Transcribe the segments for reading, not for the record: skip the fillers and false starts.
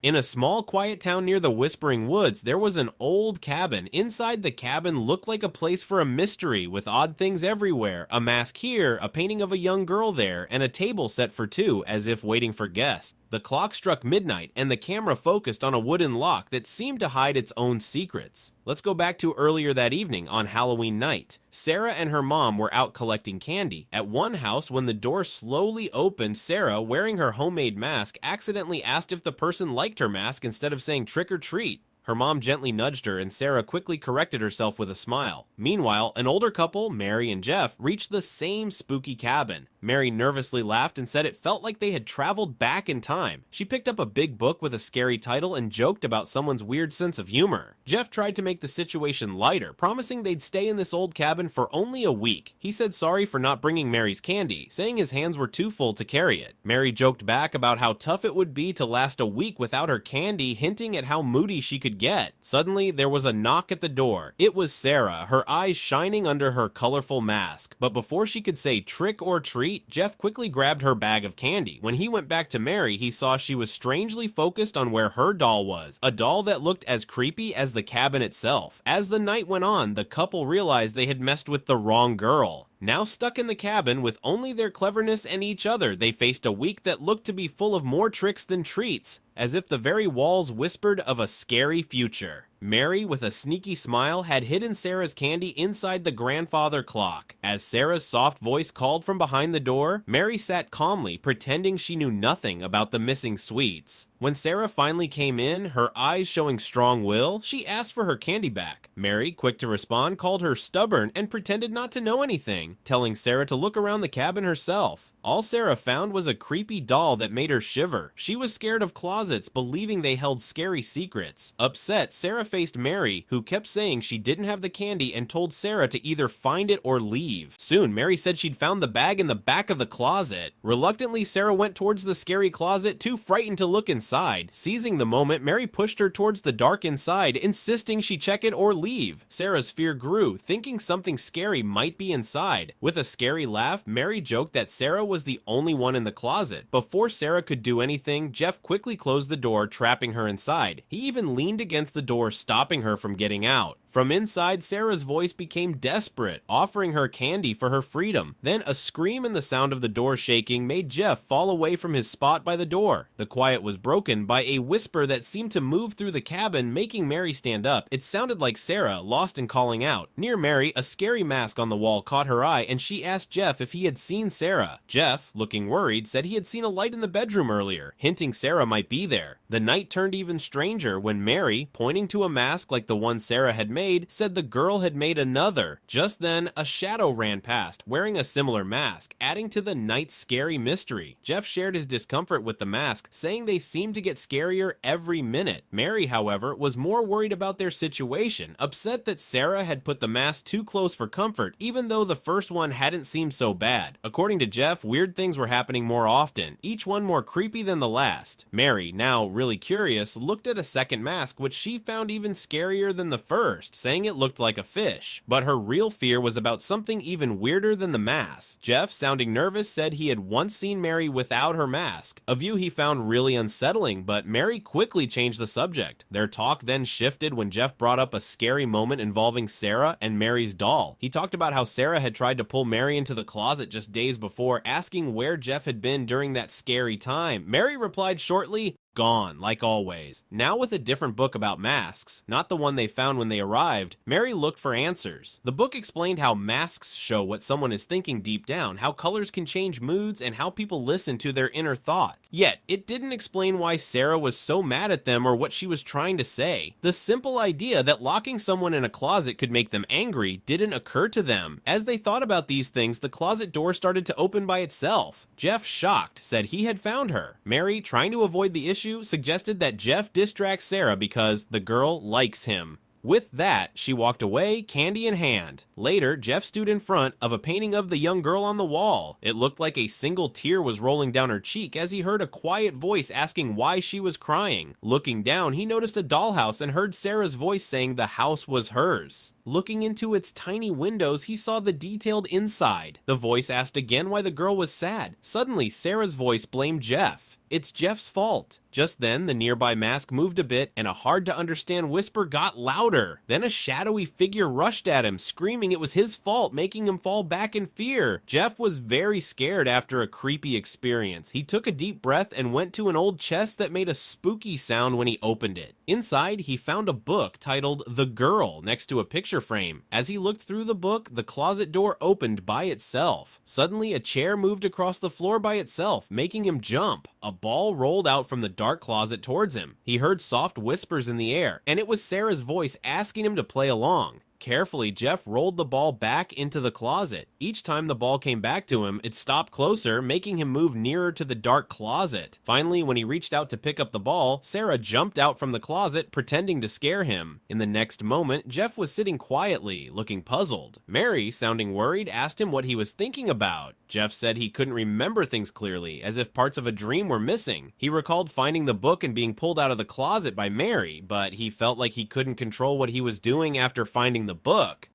In a small, quiet town near the Whispering Woods, there was an old cabin. Inside the cabin looked like a place for a mystery, with odd things everywhere. A mask here, a painting of a young girl there, and a table set for two, as if waiting for guests. The clock struck midnight, and the camera focused on a wooden lock that seemed to hide its own secrets. Let's go back to earlier that evening on Halloween night. Sarah and her mom were out collecting candy. At one house, when the door slowly opened, Sarah, wearing her homemade mask, accidentally asked if the person liked her mask instead of saying trick or treat. Her mom gently nudged her, and Sarah quickly corrected herself with a smile. Meanwhile, an older couple, Mary and Jeff, reached the same spooky cabin. Mary nervously laughed and said it felt like they had traveled back in time. She picked up a big book with a scary title and joked about someone's weird sense of humor. Jeff tried to make the situation lighter, promising they'd stay in this old cabin for only a week. He said sorry for not bringing Mary's candy, saying his hands were too full to carry it. Mary joked back about how tough it would be to last a week without her candy, hinting at how moody she could get. Suddenly, there was a knock at the door. It was Sarah, her eyes shining under her colorful mask. But before she could say trick or treat, Jeff quickly grabbed her bag of candy. When he went back to Mary, he saw she was strangely focused on where her doll was, a doll that looked as creepy as the cabin itself. As the night went on, the couple realized they had messed with the wrong girl. Now stuck in the cabin with only their cleverness and each other, they faced a week that looked to be full of more tricks than treats, as if the very walls whispered of a scary future. Mary, with a sneaky smile, had hidden Sarah's candy inside the grandfather clock. As Sarah's soft voice called from behind the door, Mary sat calmly, pretending she knew nothing about the missing sweets. When Sarah finally came in, her eyes showing strong will, she asked for her candy back. Mary, quick to respond, called her stubborn and pretended not to know anything, telling Sarah to look around the cabin herself. All Sarah found was a creepy doll that made her shiver. She was scared of closets, believing they held scary secrets. Upset, Sarah faced Mary, who kept saying she didn't have the candy and told Sarah to either find it or leave. Soon, Mary said she'd found the bag in the back of the closet. Reluctantly, Sarah went towards the scary closet, too frightened to look inside. Seizing the moment, Mary pushed her towards the dark inside, insisting she check it or leave. Sarah's fear grew, thinking something scary might be inside. With a scary laugh, Mary joked that Sarah was the only one in the closet. Before Sarah could do anything, Jeff quickly closed the door, trapping her inside. He even leaned against the door, stopping her from getting out. From inside, Sarah's voice became desperate, offering her candy for her freedom. Then a scream and the sound of the door shaking made Jeff fall away from his spot by the door. The quiet was broken by a whisper that seemed to move through the cabin, making Mary stand up. It sounded like Sarah, lost and calling out. Near Mary, a scary mask on the wall caught her eye, and she asked Jeff if he had seen Sarah. Jeff, looking worried, said he had seen a light in the bedroom earlier, hinting Sarah might be there. The night turned even stranger when Mary, pointing to a mask like the one Sarah had made, said the girl had made another. Just then, a shadow ran past, wearing a similar mask, adding to the night's scary mystery. Jeff shared his discomfort with the mask, saying they seemed to get scarier every minute. Mary, however, was more worried about their situation, upset that Sarah had put the mask too close for comfort, even though the first one hadn't seemed so bad. According to Jeff, weird things were happening more often, each one more creepy than the last. Mary, now really curious, looked at a second mask, which she found even scarier than the first, saying it looked like a fish. But her real fear was about something even weirder than the mask. Jeff, sounding nervous, said he had once seen Mary without her mask, a view he found really unsettling, but Mary quickly changed the subject. Their talk then shifted when Jeff brought up a scary moment involving Sarah and Mary's doll. He talked about how Sarah had tried to pull Mary into the closet just days before, asking where Jeff had been during that scary time. Mary replied shortly, "Gone, like always." Now with a different book about masks, not the one they found when they arrived, Mary looked for answers. The book explained how masks show what someone is thinking deep down, how colors can change moods, and how people listen to their inner thoughts. Yet, it didn't explain why Sarah was so mad at them or what she was trying to say. The simple idea that locking someone in a closet could make them angry didn't occur to them. As they thought about these things, the closet door started to open by itself. Jeff, shocked, said he had found her. Mary, trying to avoid the issue, suggested that Jeff distract Sarah because the girl likes him. With that, she walked away, candy in hand. Later, Jeff stood in front of a painting of the young girl on the wall. It looked like a single tear was rolling down her cheek as he heard a quiet voice asking why she was crying. Looking down, he noticed a dollhouse and heard Sarah's voice saying the house was hers. Looking into its tiny windows, he saw the detailed inside. The voice asked again why the girl was sad. Suddenly, Sarah's voice blamed Jeff. It's Jeff's fault. Just then, the nearby mask moved a bit, and a hard-to-understand whisper got louder. Then a shadowy figure rushed at him, screaming it was his fault, making him fall back in fear. Jeff was very scared after a creepy experience. He took a deep breath and went to an old chest that made a spooky sound when he opened it. Inside, he found a book titled The Girl next to a picture frame. As he looked through the book, the closet door opened by itself. Suddenly, a chair moved across the floor by itself, making him jump. A ball rolled out from the dark closet towards him. He heard soft whispers in the air, and it was Sarah's voice asking him to play along. Carefully, Jeff rolled the ball back into the closet. Each time the ball came back to him, it stopped closer, making him move nearer to the dark closet. Finally, when he reached out to pick up the ball, Sarah jumped out from the closet, pretending to scare him. In the next moment, Jeff was sitting quietly, looking puzzled. Mary, sounding worried, asked him what he was thinking about. Jeff said he couldn't remember things clearly, as if parts of a dream were missing. He recalled finding the book and being pulled out of the closet by Mary, but he felt like he couldn't control what he was doing after finding the book.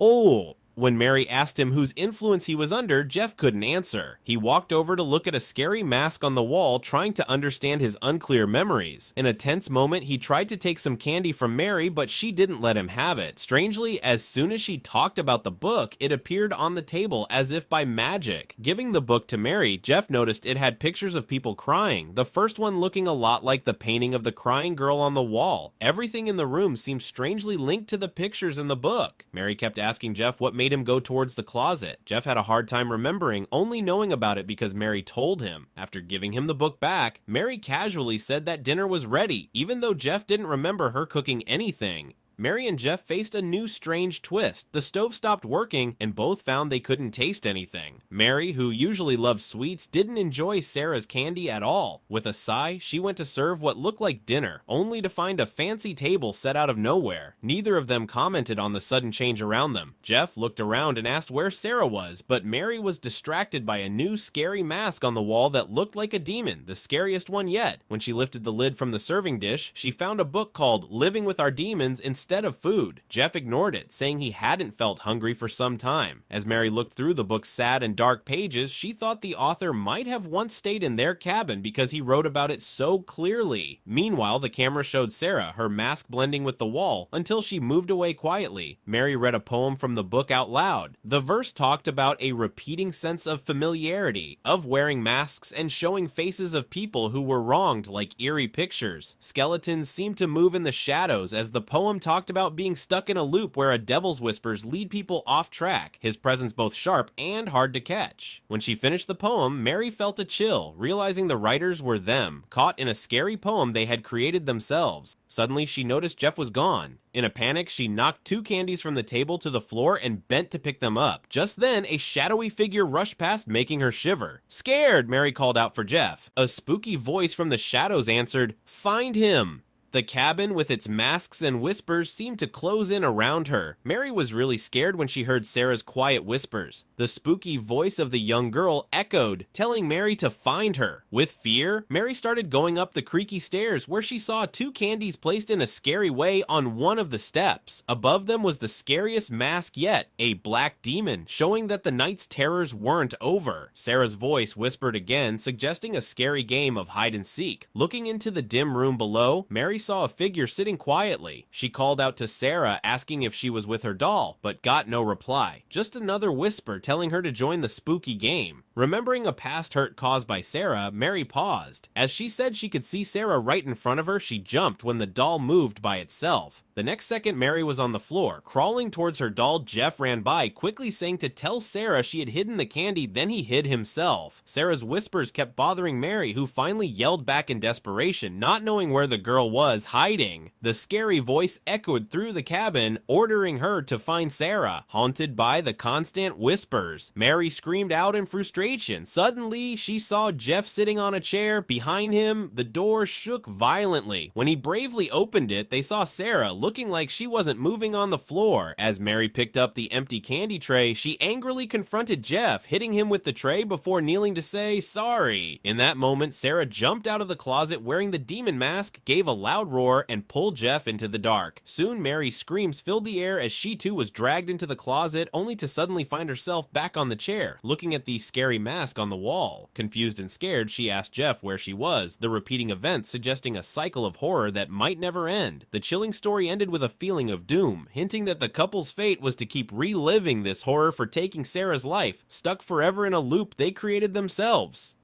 When Mary asked him whose influence he was under, Jeff couldn't answer. He walked over to look at a scary mask on the wall, trying to understand his unclear memories. In a tense moment, he tried to take some candy from Mary, but she didn't let him have it. Strangely, as soon as she talked about the book, it appeared on the table as if by magic. Giving the book to Mary, Jeff noticed it had pictures of people crying, the first one looking a lot like the painting of the crying girl on the wall. Everything in the room seemed strangely linked to the pictures in the book. Mary kept asking Jeff what made him go towards the closet. Jeff had a hard time remembering, only knowing about it because Mary told him. After giving him the book back, Mary casually said that dinner was ready, even though Jeff didn't remember her cooking anything. Mary and Jeff faced a new strange twist. The stove stopped working, and both found they couldn't taste anything. Mary, who usually loved sweets, didn't enjoy Sarah's candy at all. With a sigh, she went to serve what looked like dinner, only to find a fancy table set out of nowhere. Neither of them commented on the sudden change around them. Jeff looked around and asked where Sarah was, but Mary was distracted by a new scary mask on the wall that looked like a demon, the scariest one yet. When she lifted the lid from the serving dish, she found a book called Living with Our Demons instead of food. Jeff ignored it, saying he hadn't felt hungry for some time. As Mary looked through the book's sad and dark pages, she thought the author might have once stayed in their cabin because he wrote about it so clearly. Meanwhile, the camera showed Sarah, her mask blending with the wall, until she moved away quietly. Mary read a poem from the book out loud. The verse talked about a repeating sense of familiarity, of wearing masks and showing faces of people who were wronged like eerie pictures. Skeletons seemed to move in the shadows as the poem talked about being stuck in a loop where a devil's whispers lead people off track, his presence both sharp and hard to catch. When she finished the poem, Mary felt a chill, realizing the writers were them, caught in a scary poem they had created themselves. Suddenly, she noticed Jeff was gone. In a panic, she knocked 2 candies from the table to the floor and bent to pick them up. Just then, a shadowy figure rushed past, making her shiver. Scared, Mary called out for Jeff. A spooky voice from the shadows answered, "Find him!" The cabin, with its masks and whispers, seemed to close in around her. Mary was really scared when she heard Sarah's quiet whispers. The spooky voice of the young girl echoed, telling Mary to find her. With fear, Mary started going up the creaky stairs, where she saw 2 candies placed in a scary way on one of the steps. Above them was the scariest mask yet, a black demon, showing that the night's terrors weren't over. Sarah's voice whispered again, suggesting a scary game of hide and seek. Looking into the dim room below, Mary saw a figure sitting quietly. She called out to Sarah, asking if she was with her doll, but got no reply. Just another whisper telling her to join the spooky game. Remembering a past hurt caused by Sarah, Mary paused. As she said she could see Sarah right in front of her, she jumped when the doll moved by itself. The next second, Mary was on the floor. Crawling towards her doll, Jeff ran by, quickly saying to tell Sarah she had hidden the candy, then he hid himself. Sarah's whispers kept bothering Mary, who finally yelled back in desperation, not knowing where the girl was hiding. The scary voice echoed through the cabin, ordering her to find Sarah, haunted by the constant whispers. Mary screamed out in frustration desperation. Suddenly, she saw Jeff sitting on a chair. Behind him, the door shook violently. When he bravely opened it, they saw Sarah looking like she wasn't moving on the floor. As Mary picked up the empty candy tray, she angrily confronted Jeff, hitting him with the tray before kneeling to say sorry. In that moment, Sarah jumped out of the closet wearing the demon mask, gave a loud roar, and pulled Jeff into the dark. Soon, Mary's screams filled the air as she too was dragged into the closet, only to suddenly find herself back on the chair, looking at the scary mask on the wall. Confused and scared, she asked Jeff where she was, the repeating events suggesting a cycle of horror that might never end. The chilling story ended with a feeling of doom, hinting that the couple's fate was to keep reliving this horror for taking Sarah's life, stuck forever in a loop they created themselves.